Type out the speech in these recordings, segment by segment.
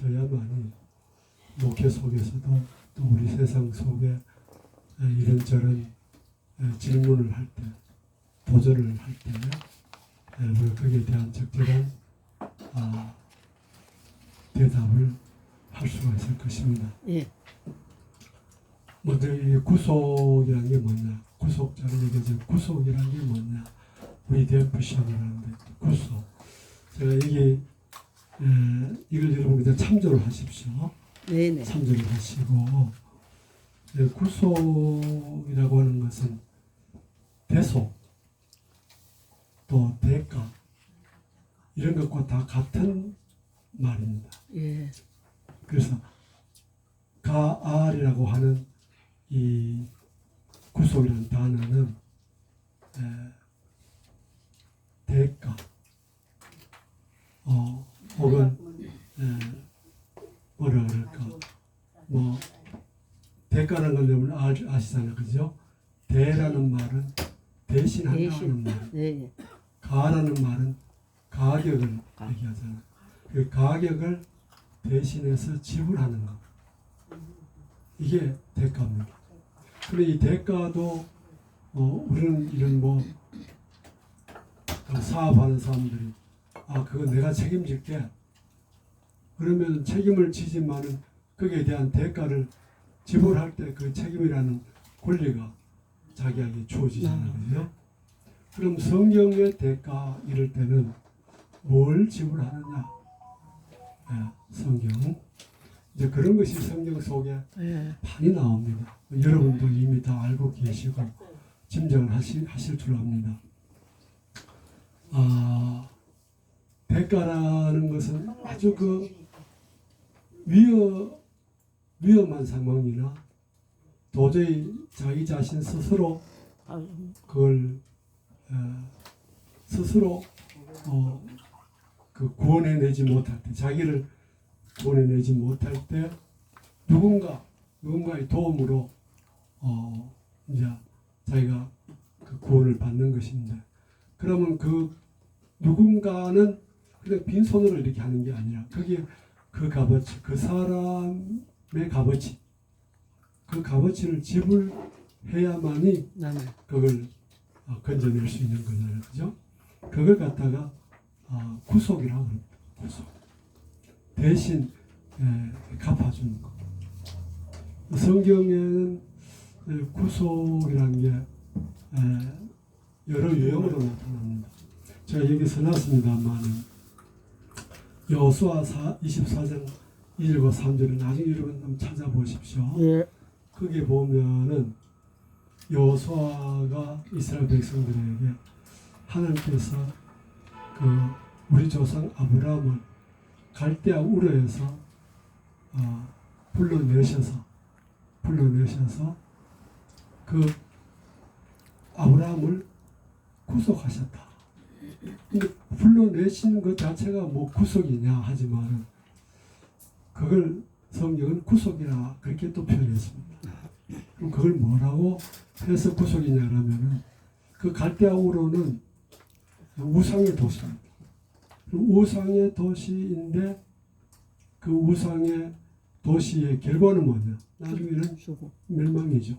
저야만이 목회 속에서도 또 우리 세상 속에 이런저런 질문을 할 때, 도전을 할 때, 우리가 거기에 대한 적절한 대답을 할 수가 있을 것입니다. 예. 먼저 이 구속이라는 게 뭐냐? 구속자를 얘기하죠. 구속이라는 게 뭐냐? 리뎀프션이라는데 구속. 제가 여기 이걸 여러분 그냥 참조를 하십시오. 네네. 참조를 하시고 구속이라고 하는 것은 대속 또 대가 이런 것과 다 같은 말입니다. 예. 그래서 가알이라고 하는 이 구속이라는 단어는 대가 혹은 뭐라 그럴까 뭐 대가라는 걸 여러분 아시잖아요, 그죠? 대라는 말은 대신한다는 말, 예. 가라는 말은 가격을 얘기하잖아요. 그 가격을 대신해서 지불하는 것, 이게 대가입니다. 근데 이 대가도 우리는 이런 뭐 사업하는 사람들이 그거 내가 책임질게 그러면 책임을 지지만은 거기에 대한 대가를 지불할 때 그 책임이라는 권리가 자기에게 주어지잖아요. 그죠? 그럼 성경의 대가 이럴 때는 뭘 지불하느냐? 성경. 이제 그런 것이 성경 속에 많이 나옵니다. 여러분도 이미 다 알고 계시고 짐작을 하실 줄 압니다. 대가라는 것은 아주 그 위험한 상황이나 도저히 자기 자신 스스로 그걸 스스로 그 구원해내지 못할 때, 자기를 구원해내지 못할 때 누군가의 도움으로 이제 자기가 그 구원을 받는 것입니다. 그러면 그 누군가는 그냥 빈손으로 이렇게 하는 게 아니라 거기에 그 값어치, 그 사람의 값어치, 그 값어치를 지불해야만이 그걸 건져낼 수 있는 거잖아요, 그죠? 그걸 갖다가 구속이라고 합니다. 구속. 대신 갚아주는 거. 성경에는 구속이라는 게 여러 유형으로 나타납니다. 제가 여기 써놨습니다만 여호수아 24장 1절과 3절을 나중에 여러분 한번 찾아보십시오. 예. 거기에 보면은 여호수아가 이스라엘 백성들에게 하나님께서 그 우리 조상 아브라함을 갈대아 우르에서 불러내셔서 그 아브라함을 구속하셨다. 근데 불러내시는 것 자체가 뭐 구속이냐 하지만 그걸 성경은 구속이라 그렇게 또 표현했습니다. 그럼 그걸 뭐라고 해서 구속이냐라면은 그 갈대아 우르는 우상의 도시입니다. 우상의 도시인데 그 우상의 도시의 결과는 뭐냐? 나중에는 멸망이죠.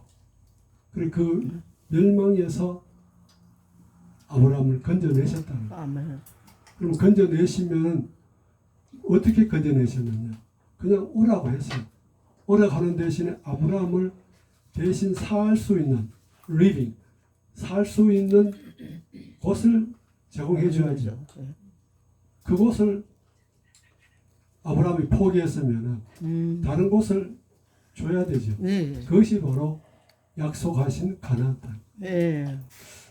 그리고 그 멸망에서 아브라함을 건져내셨다는 거예요. 그럼 건져내시면 어떻게 건져내셨느냐? 그냥 오라고 했어요. 오라고 하는 대신에 아브라함을 대신 살 수 있는 살 수 있는 곳을 제공해 줘야죠. 그곳을 아브라함이 포기했으면 다른 곳을 줘야 되죠. 그것이 바로 약속하신 가나안 땅.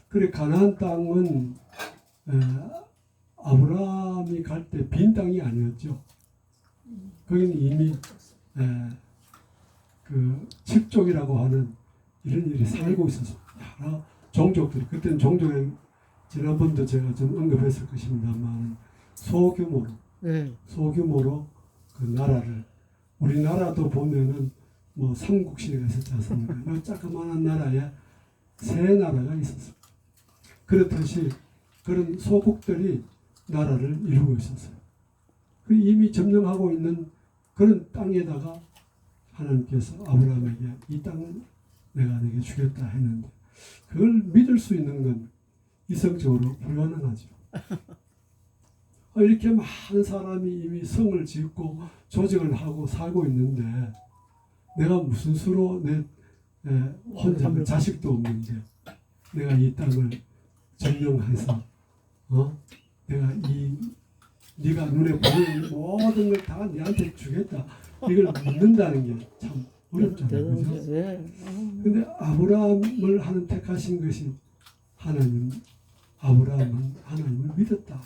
그래 가나안 땅은 아브라함이 갈 때 빈 땅이 아니었죠. 거기는 이미 그 칙족이라고 하는 이런 일이 살고 있어서 여러 종족들이 그때는 종족의 지난번도 제가 좀 언급했을 것입니다만 소규모로 그 나라를 우리나라도 보면은 뭐 삼국시대가 있었지 않습니까? 이 조그마한 나라에 세 나라가 있었습니다. 그렇듯이 그런 소국들이 나라를 이루고 있었어요. 이미 점령하고 있는 그런 땅에다가 하나님께서 아브라함에게 이 땅을 내가 내게 주겠다 했는데 그걸 믿을 수 있는 건 이성적으로 불가능하죠. 이렇게 많은 사람이 이미 성을 짓고 조직을 하고 살고 있는데 내가 무슨 수로 내 혼자 자식도 없는데 내가 이 땅을 점령해서 내가 네가 눈에 보이는 모든 걸 다 네한테 주겠다 이걸 믿는다는 게 참 어렵잖아요. 그죠? 근데 아브라함을 하나님 택하신 것이 아브라함은 하나님을 믿었다.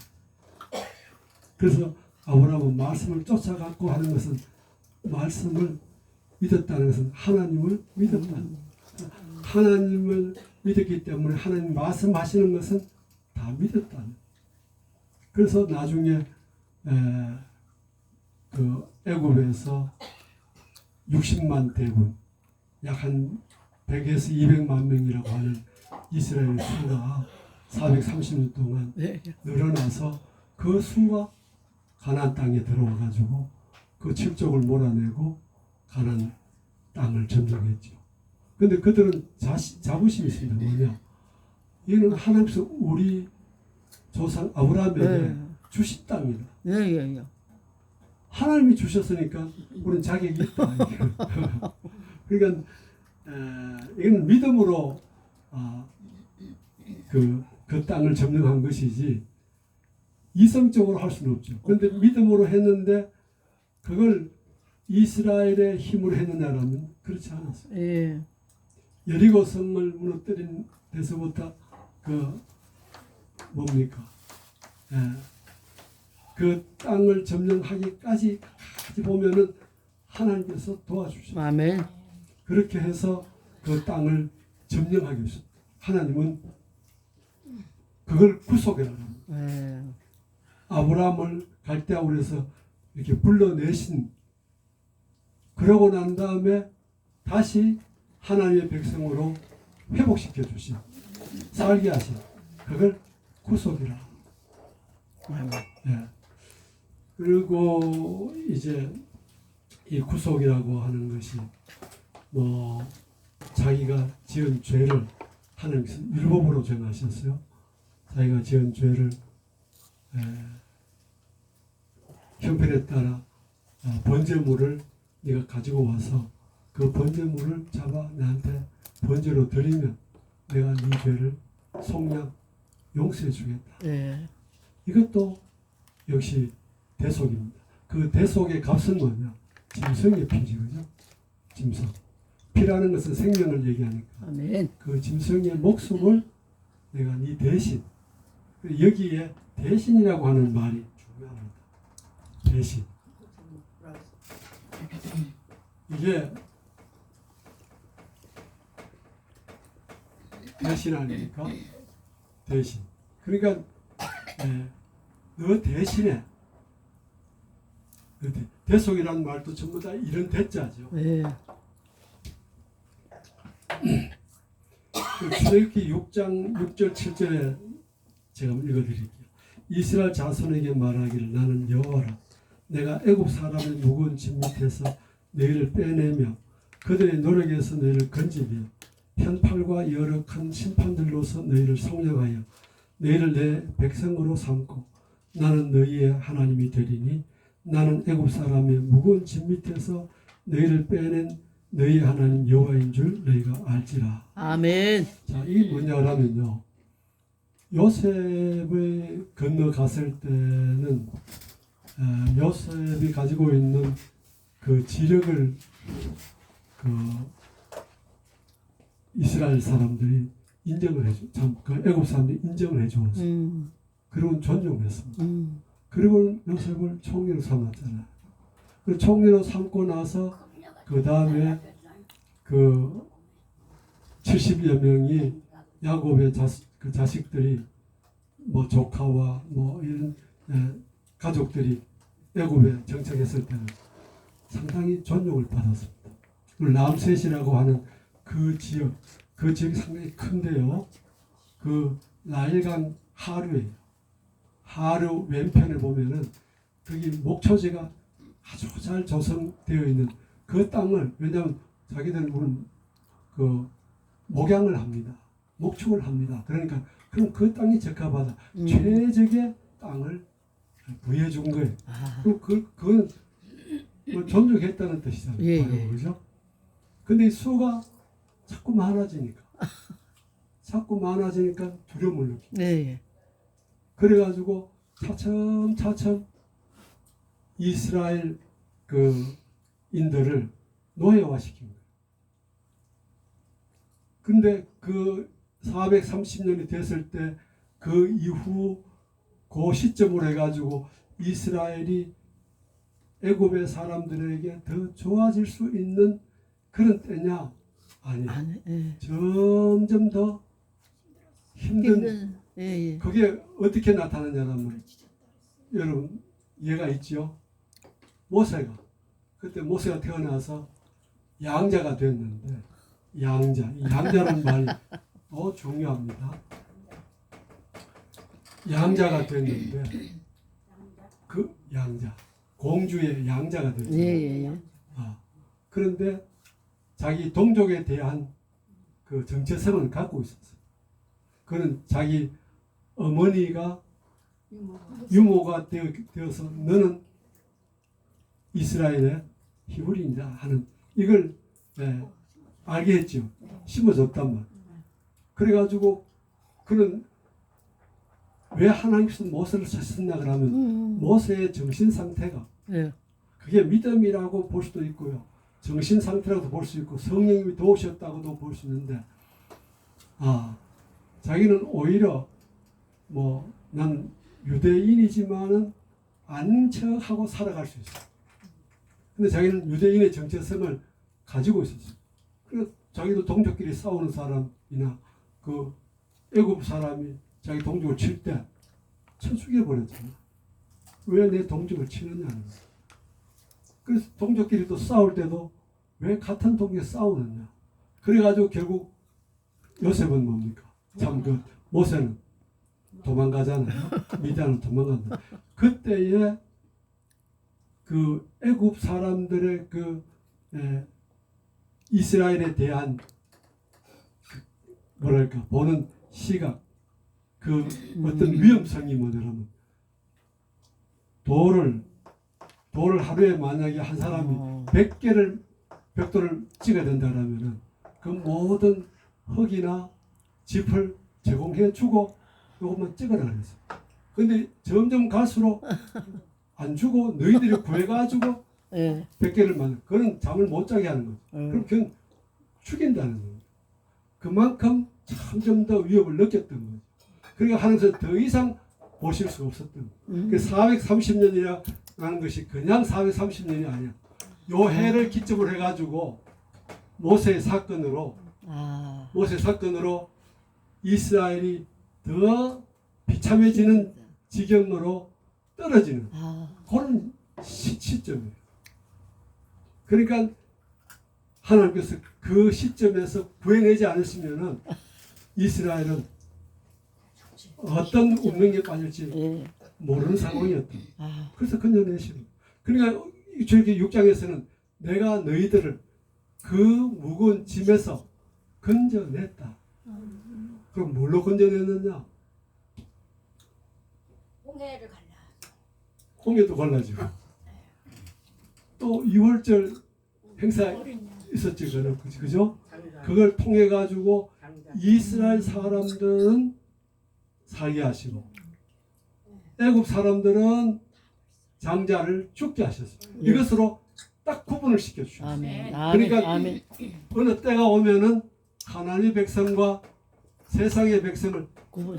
그래서 아브라함은 말씀을 쫓아갔고 하는 것은 말씀을 믿었다는 것은 하나님을 믿었다. 하나님을 믿었기 때문에 하나님 말씀하시는 것은 다 믿었다. 그래서 나중에 그 애굽에서 60만 대군 약 한 100에서 200만 명이라고 하는 이스라엘 수가 430년 동안 늘어나서 그 수가 가나안 땅에 들어와 가지고 그 칠족을 몰아내고 가나안 땅을 점령했죠. 근데 그들은 자부심이 있습니다. 뭐냐? 이는 하나님께서 우리 조상 아브라함에게 주신 땅이다. 하나님이 주셨으니까 우리는 자격이 있다. 그러니까 이건 믿음으로 그 땅을 점령한 것이지 이성적으로 할 수는 없죠. 그런데 믿음으로 했는데 그걸 이스라엘의 힘으로 했느냐라면 그렇지 않았어요. 여리고 성을 무너뜨린 데서부터 뭡니까? 그 땅을 점령하기까지 보면은 하나님께서 도와주셨어요. 아멘. 그렇게 해서 그 땅을 점령하게 하셨어요. 하나님은 그걸 구속이라고 합니다. 아브라함을 갈대아울에서 이렇게 불러내신 그러고 난 다음에 다시 하나님의 백성으로 회복시켜 주신 살게 하신 그걸 구속이라. 그리고 이제 이 구속이라고 하는 것이 뭐 자기가 지은 죄를 하나님께서 율법으로 정하셨어요. 자기가 지은 죄를 형편에 따라 번제물을 네가 가지고 와서 그 번제물을 잡아 나한테 번제로 드리면 내가 네 죄를 속량 용서해 주겠다. 이것도 역시 대속입니다. 그 대속의 값은 뭐냐? 짐승의 피지, 그죠? 짐승. 피라는 것은 생명을 얘기하니까. 아멘. 그 짐승의 목숨을 내가 네 대신. 여기에 대신이라고 하는 말이 중요합니다. 대신. 이게 대신 아닙니까? 대신. 그러니까 너 대신에 대속이라는 말도 전부 다 이런 대자죠. 출애굽기 6장 6절 7절에 제가 읽어드릴게요. 이스라엘 자손에게 말하기를 나는 여호와라. 내가 애굽 사람의 무거운 짐 밑에서 너희를 빼내며 그들의 노력에서 너희를 건지며 편팔과 여러 큰 심판들로서 너희를 속량하여 너희를 내 백성으로 삼고 나는 너희의 하나님이 되리니 나는 애굽 사람의 무거운 짐 밑에서 너희를 빼낸 너희 하나님 여호와인 줄 너희가 알지라. 아멘. 자, 이게 뭐냐라면요. 요셉을 건너갔을 때는 요셉이 가지고 있는 그 지력을 이스라엘 사람들이 인정을 해줘. 그 애굽 사람들이 인정을 해주었어요. 그리고 존중했습니다. 그리고 요셉을 총리로 삼았잖아요. 그 총리로 삼고 나서 그 다음에 그 70여 명이 야곱의 자식들이 뭐 조카와 뭐 이런 가족들이 애굽에 정착했을 때는 상당히 존중을 받았습니다. 람셋이라고 하는 그 지역이 상당히 큰데요. 그 나일강 하류예요. 하류 왼편에 보면은 거기 목초지가 아주 잘 조성되어 있는 그 땅을, 왜냐하면 자기들은 그 목양을 합니다. 목축을 합니다. 그러니까 그럼 그 땅이 적합하다. 최적의 땅을 부여해 준 거예요. 그럼 그건 뭐 존중했다는 뜻이잖아요. 예, 바로 예. 그죠? 근데 이 수가 자꾸 많아지니까 두려움을 느끼고 네. 그래가지고 차츰 이스라엘 그 인들을 노예화시킨 거예요. 근데 그 430년이 됐을 때 그 이후 그 시점으로 해가지고 이스라엘이 애굽의 사람들에게 더 좋아질 수 있는 그런 때냐? 아니야. 아니, 예. 점점 더 힘든. 예, 예. 그게 어떻게 나타나냐면 여러분 이해가 있죠? 모세가 그때 모세가 태어나서 양자가 됐는데 이 양자라는 말이 더 중요합니다. 양자가 됐는데 그 양자 공주의 양자가 됐죠. 예, 예, 예. 그런데 자기 동족에 대한 그 정체성을 갖고 있었어요. 그는 자기 어머니가 유모가 되어서 너는 이스라엘의 히브리인이다 하는 이걸 알게 했죠. 심어줬단 말. 그래가지고 그는 왜 하나님께서 모세를 쓰셨나 그러면 모세의 정신 상태가 예. 그게 믿음이라고 볼 수도 있고요. 정신 상태라고도 볼 수 있고 성령님이 도우셨다고도 볼 수 있는데 자기는 오히려 뭐 난 유대인이지만은 아닌 척하고 살아갈 수 있어요. 근데 자기는 유대인의 정체성을 가지고 있었어요. 그래서 자기도 동족끼리 싸우는 사람이나 그 애굽 사람이 자기 동족을 칠 때 쳐 죽여버렸잖아. 왜 내 동족을 치느냐는 거예요. 그래서 동족끼리도 싸울 때도 왜 같은 동족에 싸우느냐. 그래가지고 결국 요셉은 뭡니까? 참 그 모세는 도망가잖아요. 미디안으로 도망간다. 그때에 그 애굽 사람들의 그 이스라엘에 대한 뭐랄까 보는 시각 그 어떤 위험성이 뭐냐면 돌을 하루에 만약에 한 사람이 100개를 벽돌을 찍어야 된다라면은 그 모든 흙이나 짚을 제공해 주고 이것만 찍어라 그랬어요. 근데 점점 갈수록 안 주고 너희들이 구해가지고 예. 100개를 만들. 그건 잠을 못 자게 하는 거죠. 그럼 그건 죽인다는 거예요. 그만큼 점점 더 위협을 느꼈던 거죠. 그러니까 하나님께서 더 이상 보실 수가 없었던 거예요. 그 430년이라는 것이 그냥 430년이 아니야. 요 해를 기점으로 해가지고 모세의 사건으로 이스라엘이 더 비참해지는 지경으로 떨어지는 그런 시점이에요. 그러니까 하나님께서 그 시점에서 구해내지 않으시면은 이스라엘은 어떤 운명에 빠질지 모르는 상황이었다. 그래서 건져내시는. 그러니까 저렇게 6장에서는 내가 너희들을 그 무거운 짐에서 건져냈다. 그럼 뭘로 건져냈느냐? 홍해를 갈라. 홍해도 갈라지고 또 2월절 행사 있었죠. 그죠? 그걸 통해 가지고 이스라엘 사람들은 살게 하시고 애굽 사람들은 장자를 죽게 하셨어요. 이것으로 딱 구분을 시켜 주셨어요. 아멘. 그러니까 아멘. 어느 때가 오면은 하나님의 백성과 세상의 백성을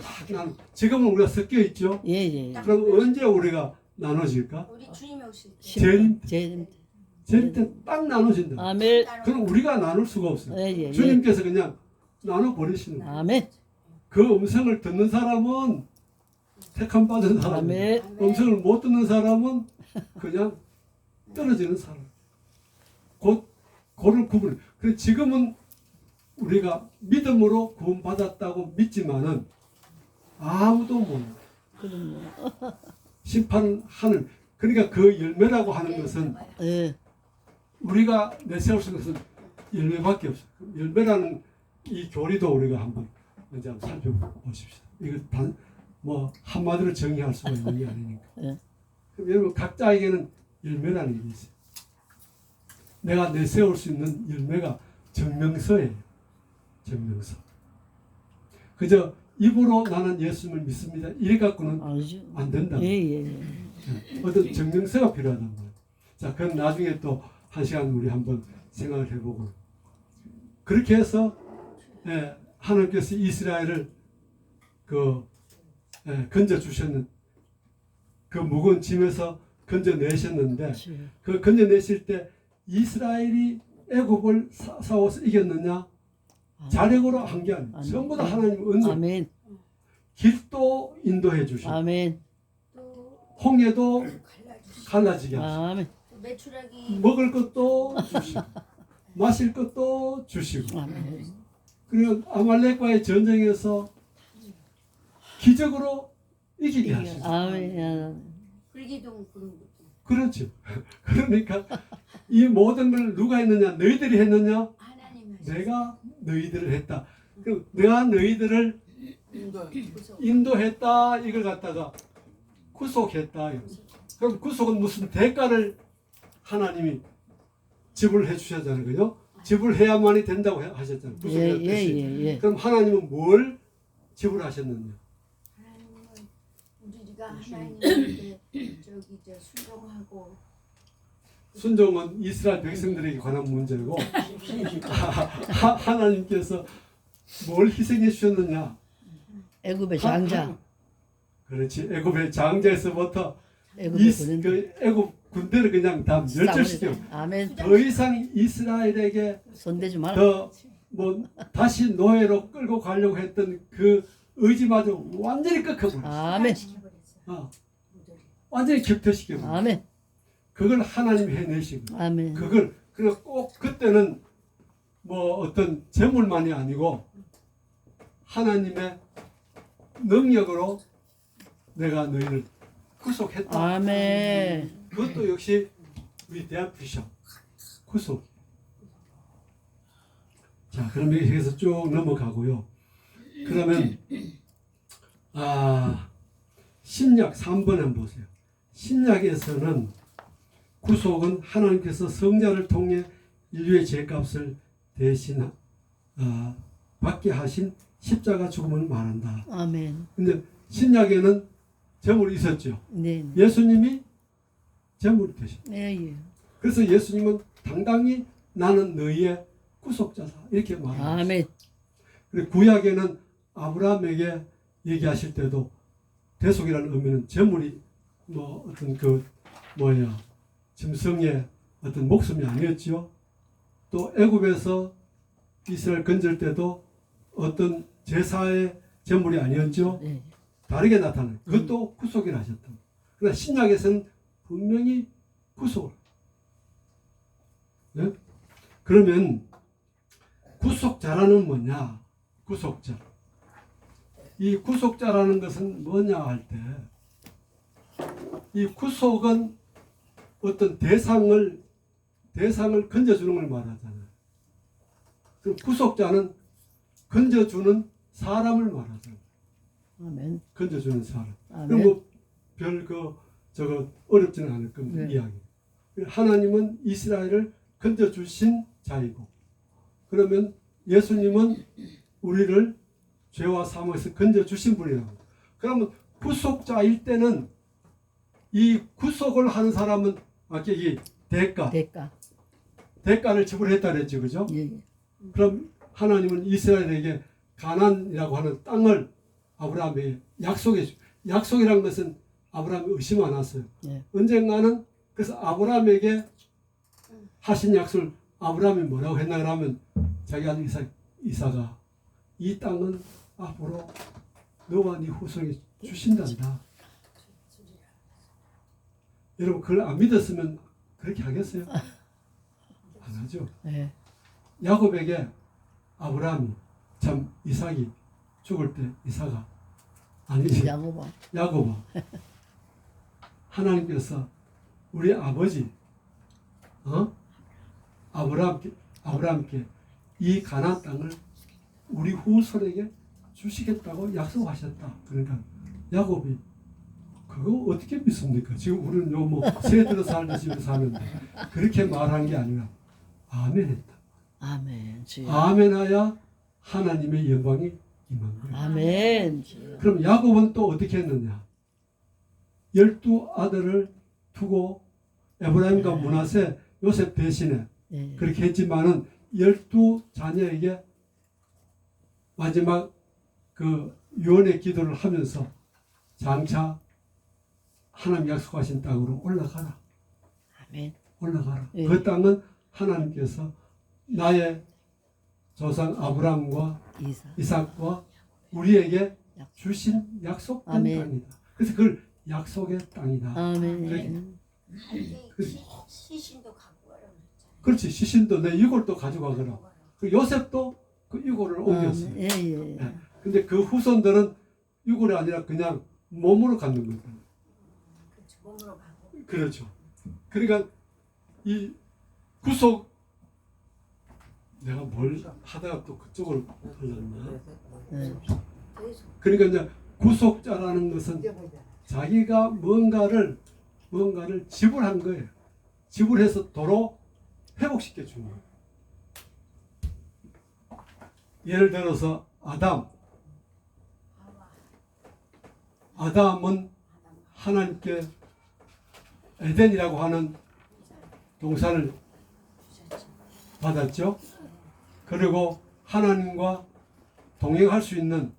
딱 나누. 지금은 우리가 섞여 있죠. 예. 그럼 언제 우리가 나눠질까? 우리 주님이 오실 때. 제일 때 딱 나눠진다. 아멘. 그럼 우리가 나눌 수가 없어요. 예. 주님께서 그냥 나눠 버리시는 거예요. 아멘. 그 음성을 듣는 사람은 택함 받은 사람이에요. 아멘. 음성을 못 듣는 사람은 그냥 떨어지는 사람. 그를 구분. 그래서 지금은 우리가 믿음으로 구원받았다고 믿지만은 아무도 몰라. 심판은 하늘. 그러니까 그 열매라고 하는 것은 예. 우리가 내세울 수 있는 것은 열매밖에 없어요. 열매라는 이 교리도 우리가 한번 먼저 한번 살펴보십시오. 이거 뭐 한마디로 정의할 수가 있는 게 아니니까. 예. 그럼 여러분 각자에게는 열매라는 게 있어요. 내가 내세울 수 있는 열매가 증명서예요. 증명서. 그저 입으로 나는 예수님을 믿습니다. 이래 갖고는 아니죠. 안 된다. 예. 어떤 증명서가 필요하단 말이에요. 자, 그건 나중에 또 한 시간 우리 한번 생각을 해보고 그렇게 해서 하나님께서 이스라엘을 건져 주셨는 그 무거운 짐에서 건져 내셨는데 그 건져 내실 때 이스라엘이 애굽을 싸워서 이겼느냐? 자력으로 한 게 아니에요. 전부 다 하나님 은혜. 아멘. 길도 인도해 주시고 아멘. 또 홍해도 갈라주시고 갈라지게 하시고 아멘. 또 메추라기 먹을 것도 주시고 마실 것도 주시고 아멘. 그리고 아말렉과의 전쟁에서 기적으로 이기게 하시고 아멘. 불기둥 그런 것도 그렇죠. 그러니까 이 모든 걸 누가 했느냐? 너희들이 했느냐? 하나님 하셨어요. 내가 너희들을 했다. 그럼 내가 너희들을 무서워. 인도했다 이걸 갖다가 구속했다. 그럼 구속은 무슨 대가를 하나님이 지불해 주셨잖아요. 그죠? 지불해야만이 된다고 하셨잖아요. 구속의 뜻이. 예. 그럼 하나님은 뭘 지불하셨느냐? 하나님은 우리가 하나님한테 저기 순종하고 순종은 이스라엘 백성들에게 관한 문제고 하나님께서 뭘 희생해 주셨느냐? 애굽의 장자. 그렇지. 애굽의 장자에서부터 애굽의 군인. 그 애굽 군대를 그냥 다 멸절시켜. 아멘. 더 이상 이스라엘에게 손대지 마라. 더 뭐 다시 노예로 끌고 가려고 했던 그 의지마저 완전히 꺾어버렸어. 아멘. 완전히 격퇴시켜버렸어. 아멘. 그걸 하나님이 해내시고 아멘. 그걸 꼭 그때는 뭐 어떤 재물만이 아니고 하나님의 능력으로 내가 너희를 구속했다. 아멘. 그것도 역시 우리 대한피셔 구속. 자, 그럼 여기서 쭉 넘어가고요. 그러면 신약 3번 한번 보세요. 신약에서는 구속은 하나님께서 성자를 통해 인류의 죄값을 대신 받게 하신 십자가 죽음을 말한다. 아멘. 근데 신약에는 제물이 있었죠. 네. 예수님이 제물이 되셨죠. 예. 그래서 예수님은 당당히 나는 너희의 구속자다 이렇게 말합니다. 아멘. 그리고 구약에는 아브라함에게 얘기하실 때도 대속이라는 의미는 제물이 뭐 어떤 짐승의 어떤 목숨이 아니었지요. 또 애굽에서 이스라엘 건질 때도 어떤 제사의 제물이 아니었죠. 네. 다르게 나타나요. 그것도 구속이라 하셨다. 그러나 신약에서는 분명히 구속을. 네? 그러면 구속자라는 뭐냐? 구속자. 이 구속자라는 것은 뭐냐 할 때, 이 구속은 어떤 대상을 건져주는 걸 말하잖아요. 그 구속자는 건져주는 사람을 말하잖아요. 아멘. 건져주는 사람. 아멘. 그럼 저거 어렵지는 않을 겁니다. 네. 이야기. 하나님은 이스라엘을 건져주신 자이고, 그러면 예수님은 우리를 죄와 사망에서 건져주신 분이라고. 그러면 구속자일 때는 이 구속을 하는 사람은 아까 이 대가를 지불했다 그랬죠, 그죠? 예. 그럼 하나님은 이스라엘에게 가나안이라고 하는 땅을 아브라함에게 약속해 주. 약속이라는 것은 아브라함이 의심 안 했어요. 예. 언젠가는 그래서 아브라함에게 하신 약속을 아브라함이 뭐라고 했나 그러면 자기 아들 이사가 이 땅은 앞으로 너와 네 후손에게 주신단다. 여러분 그걸 안 믿었으면 그렇게 하겠어요? 안 하죠. 예. 야곱에게 아브라함이 참 이삭이 죽을 때 이삭아 아니지 야고보. 야곱아 하나님께서 우리 아버지 아브라함께 이 가나안 땅을 우리 후손에게 주시겠다고 약속하셨다. 그러니까 야곱이 그거 어떻게 믿습니까? 지금 우리는 새 들어 살는 집에 사는데 그렇게 말한 게 아니라 아멘했다. 아멘. 주여. 아멘하야 하나님의 영광이 임한 거예요. 아멘. 주여. 그럼 야곱은 또 어떻게 했느냐? 12아들을 두고 에브라임과 므낫세 요셉 대신에 네. 그렇게 했지만은 12자녀에게 마지막 그 유언의 기도를 하면서 장차 하나님 약속하신 땅으로 올라가라. 아멘. 올라가라. 네. 그 땅은 하나님께서 나의 조상 아브라함과 이삭과 우리에게 주신 약속된 아멘. 땅이다. 그래서 그걸 약속의 땅이다. 아멘. 시신도 갖고 가라고 했잖아요. 그렇지. 시신도 내 이골도 가져가거라. 그 요셉도 그 이골을 옮겼어요. 예, 예. 예. 근데 그 후손들은 이골이 아니라 그냥 몸으로 갖는 거죠. 그렇죠. 몸으로 가고. 그렇죠. 그러니까 이 구속 내가 뭘 하다가 또 그쪽으로 흘렀나? 네. 계속. 그러니까 이제 구속자라는 것은 자기가 뭔가를 지불한 거예요. 지불해서 도로 회복시켜 주는 거예요. 예를 들어서 아담은 하나님께 에덴이라고 하는 동산을 받았죠. 그리고 하나님과 동행할 수 있는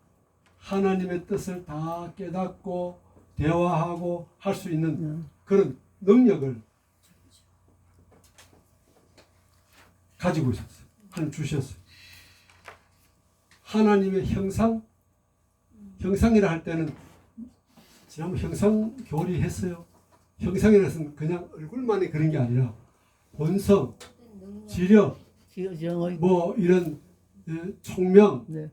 하나님의 뜻을 다 깨닫고 대화하고 할 수 있는 그런 능력을 가지고 있었어요. 하나님 주셨어요. 하나님의 형상이라 할 때는 지난번 형상 교리했어요. 형상이라는 것은 그냥 얼굴만이 그런 게 아니라 본성, 지력, 지금 뭐 이런 총명, 네.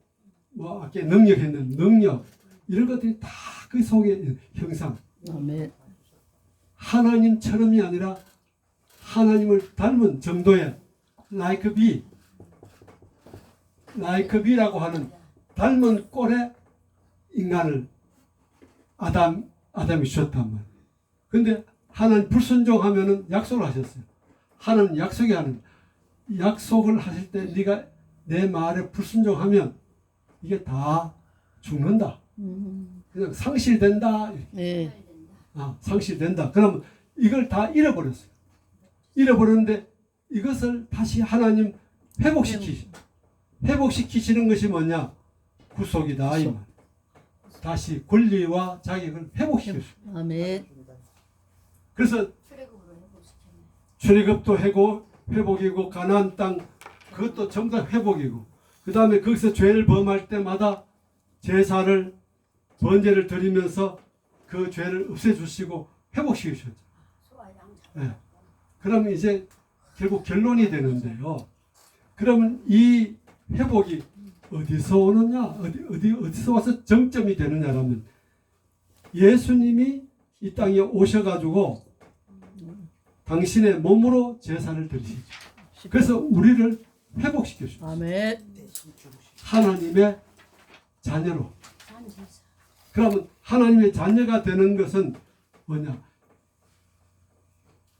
뭐 아까 능력했는 능력 이런 것들이 다 그 속에 있는 형상. 아멘. 하나님처럼이 아니라 하나님을 닮은 정도의 like be라고 하는 닮은 꼴의 인간을 아담이 주셨단 말이에요. 근데 하나님 불순종하면은 약속을 하셨어요. 하나님 약속이 하는 약속을 하실 때 네가 내 말에 불순종하면 이게 다 죽는다. 그냥 상실된다. 네. 상실된다. 그러면 이걸 다 잃어버렸어요. 잃어버렸는데 이것을 다시 하나님 회복시키시는 것이 뭐냐? 구속이다. 이 말. 다시 권리와 자격을 회복시켜줘. 아멘. 그래서 출애굽으로 회복시켰네. 출애굽도 회복이고 가나안 땅 그것도 전부 다 회복이고 그 다음에 거기서 죄를 범할 때마다 제사를 번제를 드리면서 그 죄를 없애주시고 회복시키셨죠. 소와 양자. 네. 그러면 이제 결국 결론이 되는데요. 그러면 이 회복이 어디서 오느냐? 어디서 와서 정점이 되느냐라면 예수님이 이 땅에 오셔가지고 당신의 몸으로 제사를 드리시죠. 그래서 우리를 회복시켜 주시죠. 아멘. 하나님의 자녀로. 산제사. 그러면 하나님의 자녀가 되는 것은 뭐냐?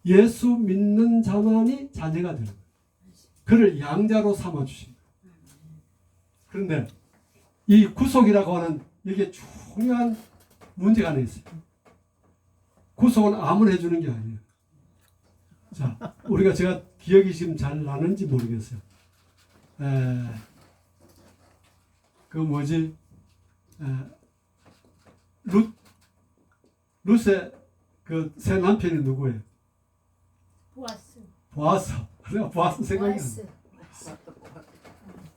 예수 믿는 자만이 자녀가 되는 거예요. 그를 양자로 삼아 주신 거예요. 그런데 이 구속이라고 하는 이게 중요한 문제가 하나 있어요. 구속은 아무나 해주는 게 아니에요. 자, 제가 기억이 지금 잘 나는지 모르겠어요. 룻의 그 새 남편이 누구예요? 보아스. 보아스. 내가 보아스 생각이 나. 보아스.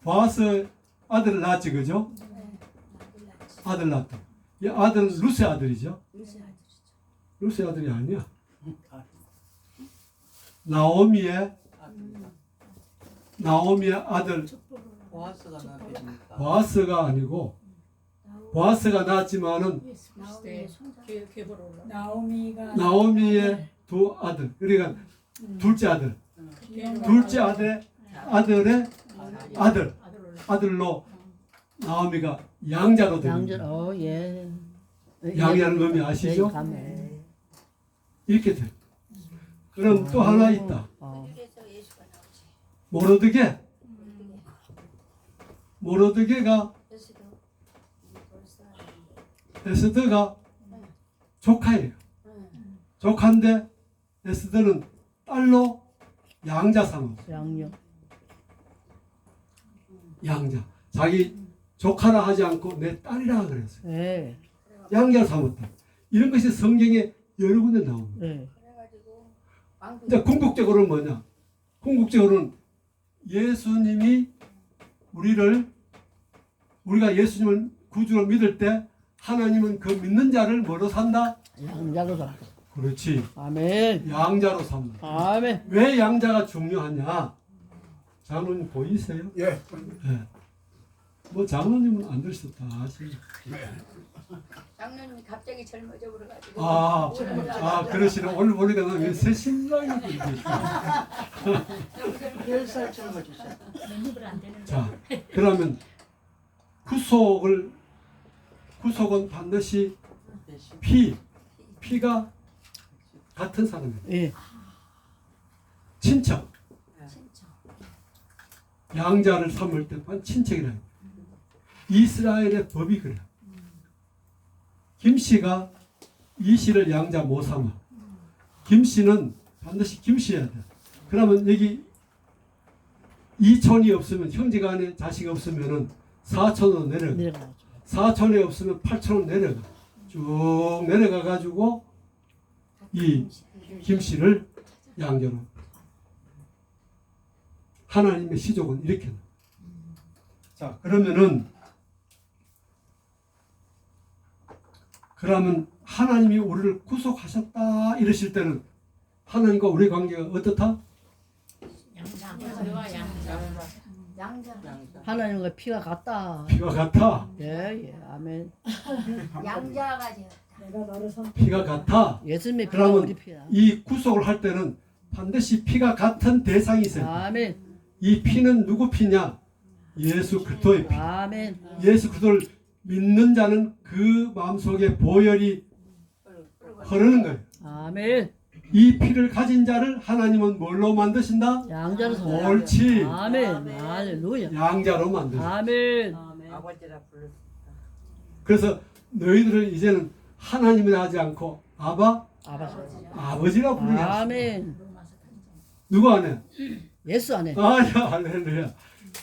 보아스 아들을 낳았지, 그죠? 네. 낳았지. 아들 낳았다. 이 아들은 룻의 아들이죠. 루시 아들이죠. 룻의 아들이 아니야. 나오미의 아들 보아스가 남편입니까? 보아스가 아니고 보아스가 낳았지만은 예수 그리스도의 손자 계보로 올라. 나오미의 두 아들, 그러니까 둘째 아들, 둘째 아들의 아들의 아들, 아들로 나오미가 양자로 양절 됩니다. 예. 양이라는 의미 아시죠? 네. 이렇게 돼. 그럼 또 하나 있다. 그래서 예수가 나오지. 모르드게가 예수도 벌써 에스더가 조카예요. 조카인데 에스더는 딸로 양자 삼았어요. 양력. 양자. 자기 조카라 하지 않고 내 딸이라 그랬어요. 예. 양자를 삼았다. 이런 것이 성경에 여러 군데 나옵니다. 예. 그래가지고 왕도 근데 궁극적으로는 뭐냐? 궁극적으로는 예수님이 우리가 예수님을 구주로 믿을 때 하나님은 그 믿는 자를 뭐로 산다? 양자로 다. 그렇지. 아멘. 양자로 삼는다. 아멘. 왜 양자가 중요하냐? 장로님 보이세요? 예. 예. 뭐 장로님은 안 될 수 없다 아시죠? 장로님이 갑자기 젊어져 버려가지고. 그러시네. 오늘 보니까 새 신랑이 보이겠다. 10살 젊어졌어요. 면입을 안 되는. 자, 그러면 구속은 반드시 피가 같은 사람이에요. 예. 친척. 진짜. 양자를 삼을 때 친척이라. 이스라엘의 법이 그래. 김씨가 이씨를 양자 못 삼아. 김씨는 반드시 김씨여야 돼. 그러면 여기 이촌이 없으면 형제간에 자식 없으면은 사촌으로 내려가. 내려가죠. 사촌이 없으면 팔촌으로 내려가. 쭉 내려가 가지고 이 김씨를 양자로. 하나님의 시족은 이렇게. 자, 그러면 하나님이 우리를 구속하셨다 이러실 때는 하나님과 우리의 관계가 어떻다? 양자와 양자. 하나님과 피가 같다. 피가 같아. 예. 아멘. 양자가 되었다. 피가 같아. 예수님의 피가 그러면 우리 피야. 이 구속을 할 때는 반드시 피가 같은 대상이 있어요. 아멘. 이 피는 누구 피냐? 예수 그리스도의 피. 아멘. 예수 그리스도를 믿는 자는 그 마음속에 보혈이 흐르는 거예요. 아멘. 이 피를 가진 자를 하나님은 뭘로 만드신다? 양자로 서. 옳지. 아멘. 할렐루야. 양자로 만드신다. 아멘. 아버지라 불렀다. 그래서 너희들을 이제는 하나님이라 하지 않고 아버지라 부르게 하시다. 아멘. 누구 안에? 예수 안에. 야, 할렐루야.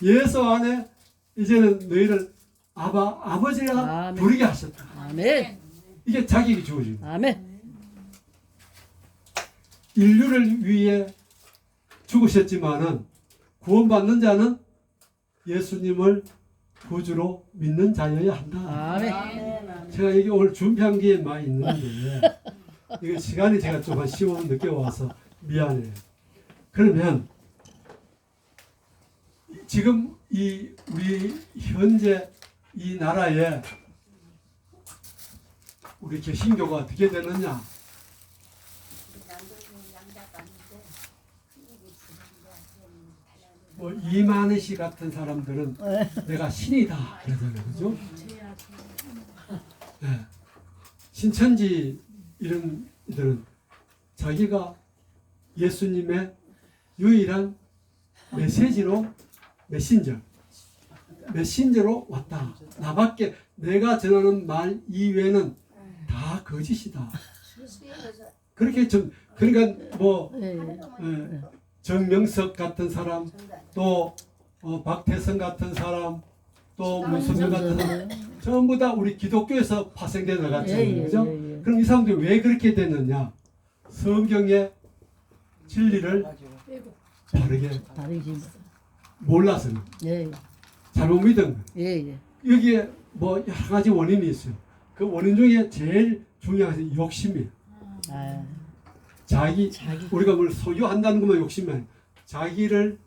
예수 안에 이제는 너희를 아버지라 아멘. 부르게 하셨다. 아멘. 이게 자격이 주어집니다. 아멘. 인류를 위해 죽으셨지만은 구원받는 자는 예수님을 구주로 믿는 자여야 한다. 아멘. 제가 이게 오늘 준비한 게 많이 있는데 이거 시간이 제가 좀 한 15분 늦게 와서 미안해요. 그러면 지금 우리 현재 이 나라에 우리 개신교가 어떻게 되느냐? 뭐 이만희 씨 같은 사람들은 내가 신이다 그러잖아요, 그죠? 네. 신천지 이런 이들은 자기가 예수님의 유일한 메신저로 왔다. 나밖에 내가 전하는 말 이외에는 다 거짓이다. 그렇게 그러니까 뭐 정명석 같은 사람, 또 박태선 같은 사람, 또 문선명 같은 사람 전부 다 우리 기독교에서 파생돼 나갔잖아요, 그죠? 그럼 이 사람들이 왜 그렇게 됐느냐? 성경의 진리를 바르게 몰라서 예. 잘못 믿은 거예요. 예. 여기에 뭐 여러 가지 원인이 있어요. 그 원인 중에 제일 중요한 것이 욕심이에요. 아. 자기 우리가 뭘 소유한다는 것만 욕심이 아니에요. 자기를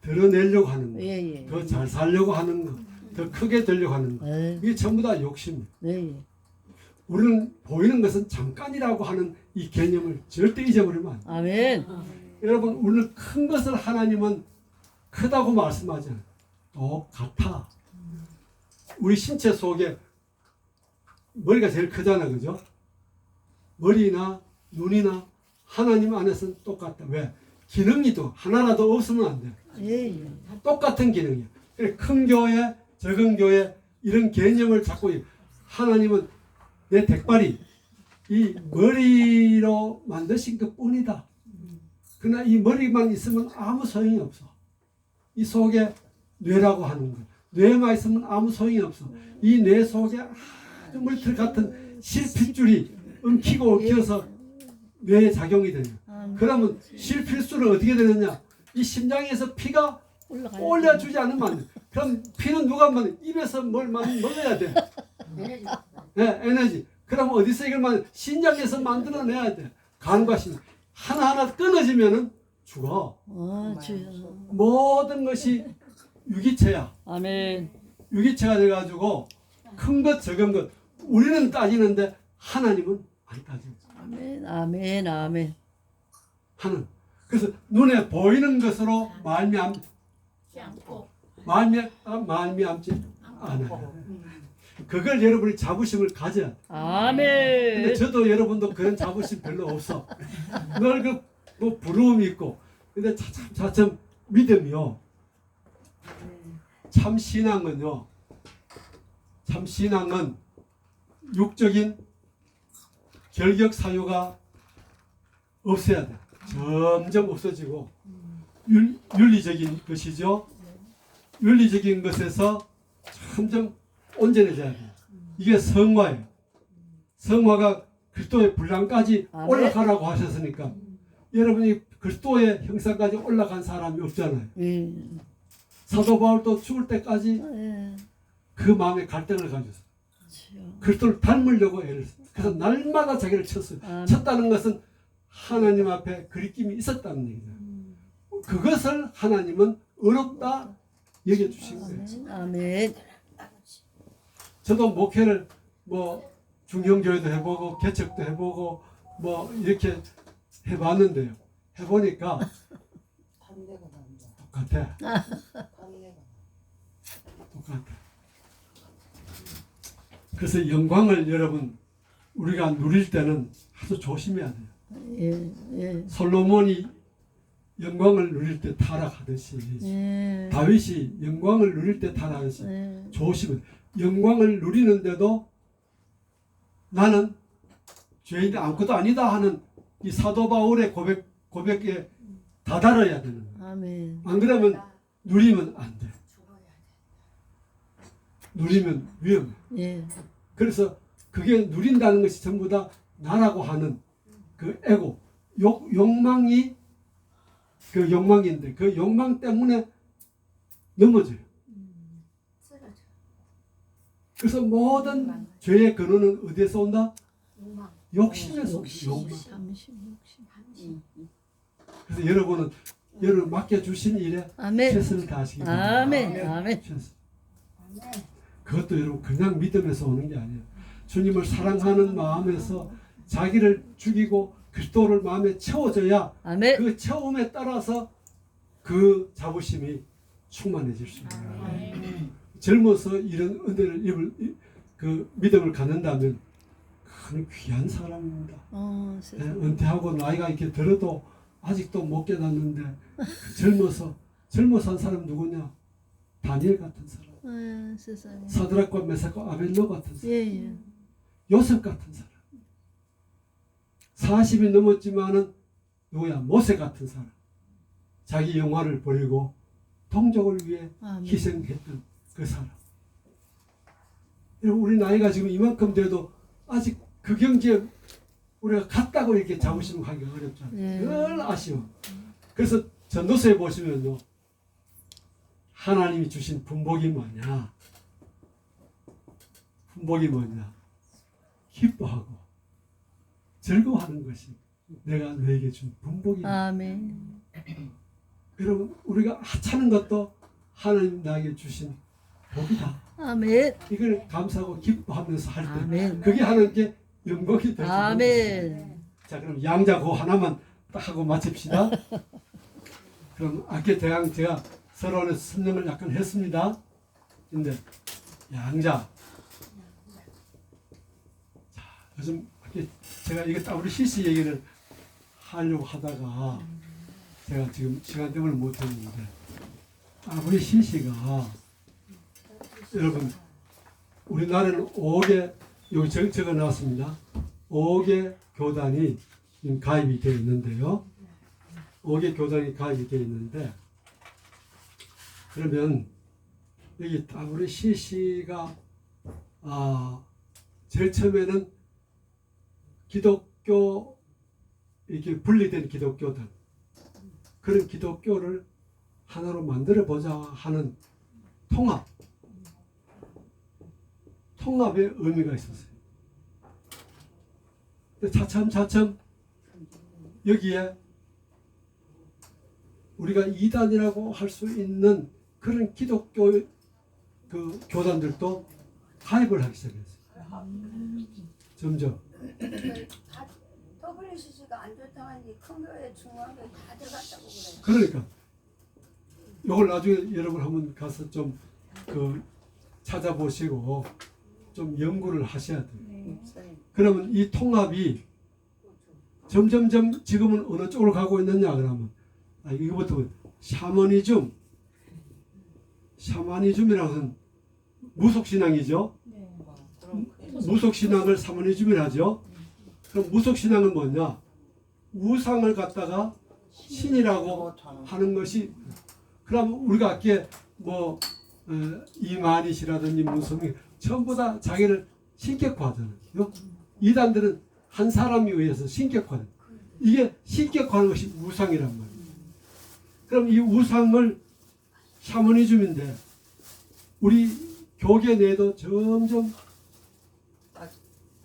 드러내려고 하는 거, 예. 더 잘 살려고 하는 거, 더 크게 되려고 하는 거. 네. 이게 전부 다 욕심이에요. 네. 우리는 보이는 것은 잠깐이라고 하는 이 개념을 절대 잊어버리면 안 돼요. 아멘. 여러분, 우리는 큰 것을 하나님은 크다고 말씀하잖아요. 똑같아. 우리 신체 속에 머리가 제일 크잖아, 그죠? 머리나 눈이나 하나님 안에서는 똑같다. 왜? 기능이 또 하나라도 없으면 안 돼. 예. 예. 똑같은 기능이야. 그래, 큰 교회, 적은 교회 이런 개념을 잡고 하나님은 내 백발이 이 머리로 만드신 것 뿐이다. 그러나 이 머리만 있으면 아무 소용이 없어. 이 속에 뇌라고 하는 거. 뇌만 있으면 아무 소용이 없어. 이 뇌 속에 아주 물틀 같은 실핏줄이 엉키고 엉켜서 뇌에 작용이 되냐. 그러면 실핏줄은 어떻게 되느냐. 이 심장에서 피가 올려주지 않으면 안 돼. 그럼 피는 누가 만든 입에서 뭘 먹어야 돼. 네, 에너지. 그럼 어디서 이걸 신장에서 만들어내야 돼. 간과 신 하나하나 끊어지면은 죽어. 주여. 모든 것이 유기체야. 아멘. 유기체가 돼가지고 큰 것 적은 것 우리는 따지는데 하나님은 안 따지고. 아멘. 아멘. 아멘. 하는. 그래서 눈에 보이는 것으로 말미암지 않아요. 그걸 여러분이 자부심을 가져야 돼. 아멘. 근데 저도 여러분도 그런 자부심 별로 없어. 늘 뭐 부러움이 있고. 근데 차츰 믿음이요. 참 신앙은요. 참 신앙은 육적인 결격 사유가 없어야 돼. 점점 없어지고 윤리적인 것이죠. 윤리적인 것에서 점점 온전해져야 돼. 이게 성화예요. 성화가 그리스도의 분량까지 올라가라고 하셨으니까 여러분이 그리스도의 형상까지 올라간 사람이 없잖아요. 사도 바울도 죽을 때까지 그 마음에 갈등을 가졌어요. 그리스도를 닮으려고 애를 썼어요. 그래서 날마다 자기를 쳤어요. 쳤다는 것은 하나님 앞에 그리낌이 있었다는 얘기죠. 그것을 하나님은 어렵다 여겨주신 거예요. 아멘. 저도 목회를 뭐 중형교회도 해보고 개척도 해보고 뭐 이렇게 해봤는데요. 해보니까 똑같아. 똑같아. 그래서 영광을 여러분 우리가 누릴 때는 아주 조심해야 돼요. 예. 솔로몬이 영광을 누릴 때 타락하듯이 다윗이 영광을 누릴 때 타락하듯이 조심해. 영광을 누리는데도 나는 죄인이 아무것도 아니다 하는 이 사도 바울의 고백에 다다라야 되는 거예요. 아멘. 안 그러면 누리면 안 돼. 누리면 위험해. 예. 그래서 그게 누린다는 것이 전부 다 나라고 하는 그 에고, 욕망이 그 욕망인데 그 욕망 때문에 넘어져요. 그래서 모든 죄의 근원은 어디에서 온다? 욕심에서 온다. 욕심. 그래서 여러분 맡겨주신 일에 아멘. 최선을 다하시기 바랍니다. 아멘. 아멘. 그것도 여러분 그냥 믿음에서 오는 게 아니에요. 주님을 사랑하는 마음에서 자기를 죽이고 그리스도를 마음에 채워져야 아멘. 그 채움에 따라서 그 자부심이 충만해질 수 있어요. 젊어서 이런 은혜를 그 믿음을 갖는다면 그는 귀한 사람입니다. 네, 은퇴하고 나이가 이렇게 들어도 아직도 못 깨닫는데 젊어서 한 사람 누구냐? 다니엘 같은 사람. 세상에. 사드락과 메삭과 아벨로 같은 사람. 예. 요셉 같은 사람. 40이 넘었지만은 누구야? 모세 같은 사람. 자기 영화를 버리고 동족을 위해 희생했던 그 사람. 여러분 우리 나이가 지금 이만큼 돼도 아직 그 경지에 우리가 갔다고 이렇게 자부심을 하기가 어렵잖아요. 늘 아쉬워. 그래서 전도서에 보시면요. 하나님이 주신 분복이 뭐냐? 분복이 뭐냐? 기뻐하고 즐거워하는 것이 내가 너에게 준 분복이다. 아멘. 여러분 우리가 하찮은 것도 하나님 나에게 주신 복이다. 아멘. 이걸 감사하고 기뻐하면서 할 때 아멘. 그게 하나님께 영광이 되죠. 아멘. 자, 그럼 양자 그 하나만 딱 하고 마칩시다. 그럼 아까 대강 제가 서론에서 설명을 약간 했습니다. 근데 양자. 자, 요즘 제가 이거 딱 우리 CC 얘기를 하려고 하다가 제가 지금 시간 때문에 못 했는데 우리 CC가 여러분 우리나라는 5개 여기 적어 놨습니다. 5개 교단이 가입이 되어 있는데요. 5개 교단이 가입이 되어 있는데 그러면 여기 우리 CC가 제일 처음에는 기독교 이렇게 분리된 기독교들 그런 기독교를 하나로 만들어 보자 하는 통합의 의미가 있었어요. 차츰 여기에 우리가 이단이라고 할 수 있는 그런 기독교 그 교단들도 가입을 하기 시작했어요. 점점. WCC가 안 좋다고 하니 큰 교회 중요한 교회 다 들어갔다고 그래요. 그러니까 이걸 나중에 여러분 한번 가서 좀 그 찾아보시고 좀 연구를 하셔야 돼요. 그러면 이 통합이 점점점 지금은 어느 쪽으로 가고 있느냐 그러면 이거부터 샤머니즘이라는 것은 무속신앙이죠. 무속신앙을 샤머니즘이라 하죠. 그럼 무속신앙은 뭐냐? 우상을 갖다가 신이라고 하는 것이 그럼 우리가 아까 뭐 이만희시라든지 무슨 전부 다 자기를 신격화하잖아요. 이단들은 한 사람에 의해서 신격화하는 이게 신격화하는 것이 우상이란 말이에요. 그럼 이 우상을 샤머니즘인데 우리 교계 내에도 점점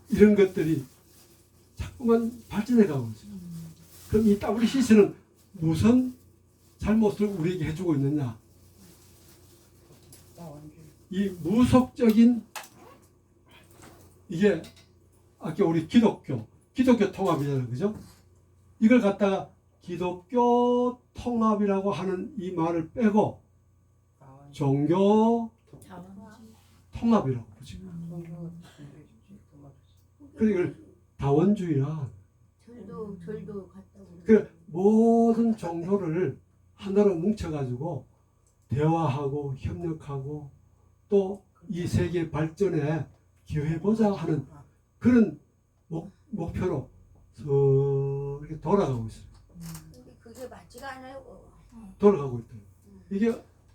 이런 것들이 자꾸만 발전해 가고 있어요. 그럼 이 WCC는 무슨 잘못을 우리에게 해주고 있느냐? 이 무속적인 이게 아까 우리 기독교 통합이잖아요, 그죠? 이걸 갖다가 기독교 통합이라고 하는 이 말을 빼고 종교 통합이라고 그러죠. 그래서 이걸 다원주의라. 절도 갔다고. 그 모든 종교를 하나로 뭉쳐가지고 대화하고 협력하고 또 이 세계 발전에 기여해보자 하는 그런 목표로 이렇게 돌아가고 있어요. 그게 맞지가 않아요. 돌아가고 있다.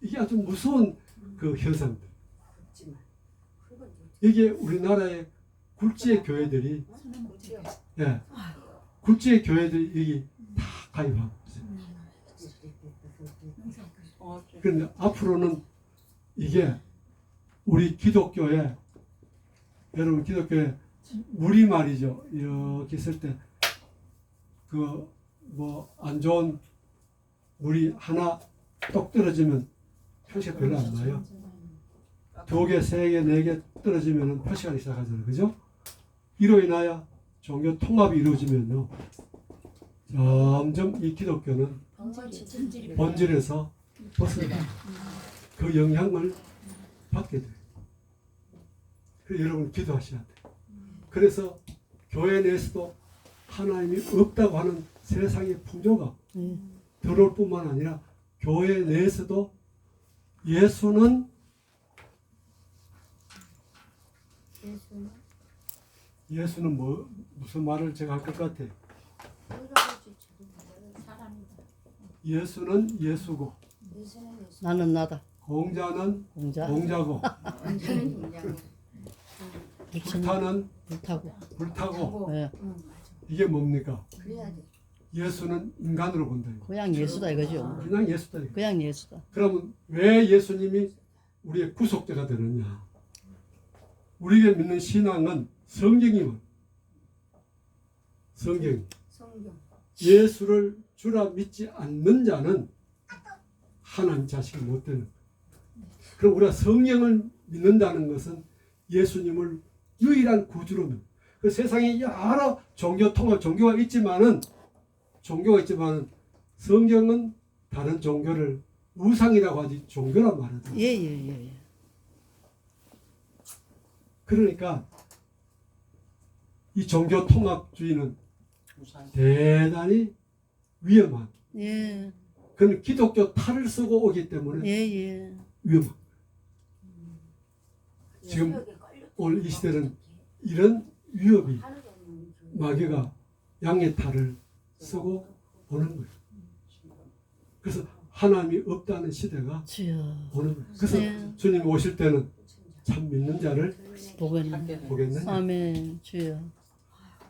이게 아주 무서운 그 현상들. 이게 우리나라의 굴지의 교회들이 굴지의 교회들이 여기 다 가입하고 있어요. 그런데 앞으로는 이게 우리 기독교에 여러분 기독교에 물이 말이죠. 이렇게 있을 때 그 뭐 안 좋은 물이 하나 똑 떨어지면 표시가 별로 안 나요. 2개, 3개, 4개 떨어지면 표시가 시작하잖아요. 그죠? 이로 인하여 종교 통합이 이루어지면요. 점점 이 기독교는 본질에서 벗어나 그 영향을 받게 돼요. 그래서 여러분 기도하셔야 돼요. 그래서 교회 내에서도 하나님이 없다고 하는 세상의 풍조가 들어올 뿐만 아니라 교회 내에서도 예수는 뭐 무슨 말을 제가 할 것 같아. 예수는 예수고 나는 나다. 공자는 공자. 공자고 불타는 불타고. 불타고 예. 이게 뭡니까? 그래야 돼. 예수는 인간으로 본다. 그냥 예수다 이거죠. 그냥 예수다. 그냥 예수다. 그러면 왜 예수님이 우리의 구속자가 되느냐? 우리가 믿는 신앙은 성경이면 성경. 예수를 주라 믿지 않는 자는 하나님 자식이 못 되는. 그럼 우리가 성령을 믿는다는 것은 예수님을 유일한 구주로 믿는. 그 세상에 여러 종교 통합 종교가 있지만은 성경은 다른 종교를 우상이라고 하지 종교란 말이죠. 예. 그러니까 이 종교 통합주의는 대단히 위험한. 예. 그는 기독교 탈을 쓰고 오기 때문에 예. 위험한. 지금 오늘 이 시대는 이런 위협이 마귀가 양의 탈을 쓰고 오는 거예요. 그래서 하나님이 없다는 시대가 주여. 오는 거예요. 그래서 네. 주님 오실 때는 참 믿는 자를 보겠네. 보겠느냐. 아멘. 주여.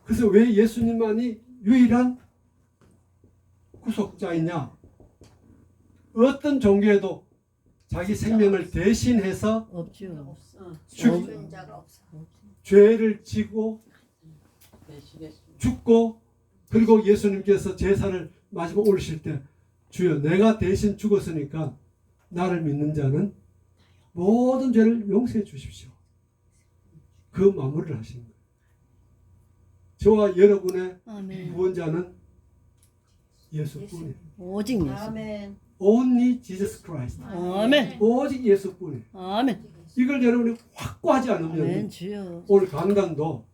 그래서 왜 예수님만이 유일한 구속자이냐? 어떤 종교에도 자기 생명을 대신해서 없죠. 죽은 자가 없어. 죄를 지고 죽고, 그리고 예수님께서 제사를 마지막 올리실 때 주여 내가 대신 죽었으니까 나를 믿는 자는 모든 죄를 용서해 주십시오. 그 마무리를 하신 거예요. 저와 여러분의 아멘. 구원자는 예수뿐이에요. 오직 예수. 아멘. Only Jesus Christ. 아멘. 오직 예수뿐이에요. 아멘. 이걸 여러분이 확고하지 않으면 아멘. 주여. 오늘 강단도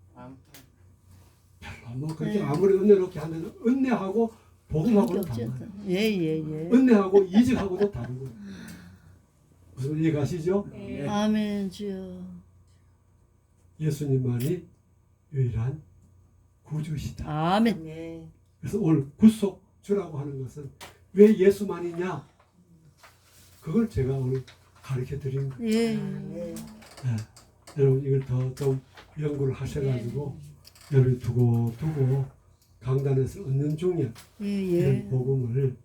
별로 뭐 그렇게 아무리 은혜롭게 하면 은혜하고 복음하고는 달라요. 예. 은혜하고 이직하고도 다른 거예요. 무슨 이해 가시죠? 아멘. 주여. 예수님만이 유일한 구주시다. 아멘. 그래서 오늘 구속주라고 하는 것은 왜 예수만이냐? 그걸 제가 오늘 가르쳐 드린 거예요. 예. 네. 여러분 이걸 더 좀 연구를 하셔가지고 여러분이 두고 강단에서 얻는 중에 이런 복음을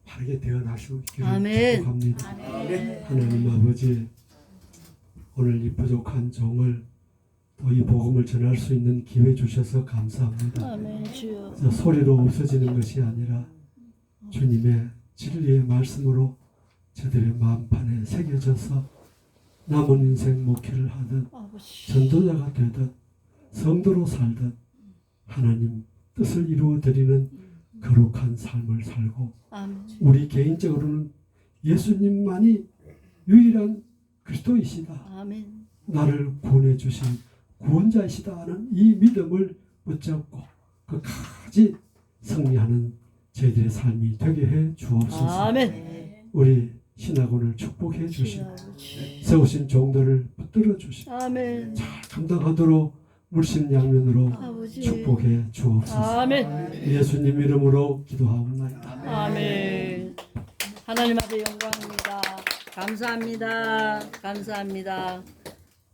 바르게 대언하시고 있기를 아멘. 축복합니다. 하나님 아버지, 오늘 이 부족한 종을 또 이 복음을 전할 수 있는 기회 주셔서 감사합니다. 아멘. 주여. 소리로 없어지는 것이 아니라 주님의 진리의 말씀으로 저들의 마음판에 새겨져서 남은 인생 목회를 하듯 아버지. 전도자가 되듯 성도로 살듯 하나님 뜻을 이루어 드리는 거룩한 삶을 살고, 아멘. 우리 개인적으로는 예수님만이 유일한 그리스도이시다, 아멘. 나를 구원해 주신 구원자이시다 하는 이 믿음을 붙잡고 끝까지 승리하는 저희들의 삶이 되게 해 주옵소서. 아멘. 우리 신학원을 축복해 주시고 아버지. 세우신 종들을 붙들어 주시고 아멘. 잘 감당하도록 물심양면으로 아버지. 축복해 주옵소서. 아멘. 예수님 이름으로 기도하옵나이다. 아멘. 하나님 앞에 영광합니다. 감사합니다.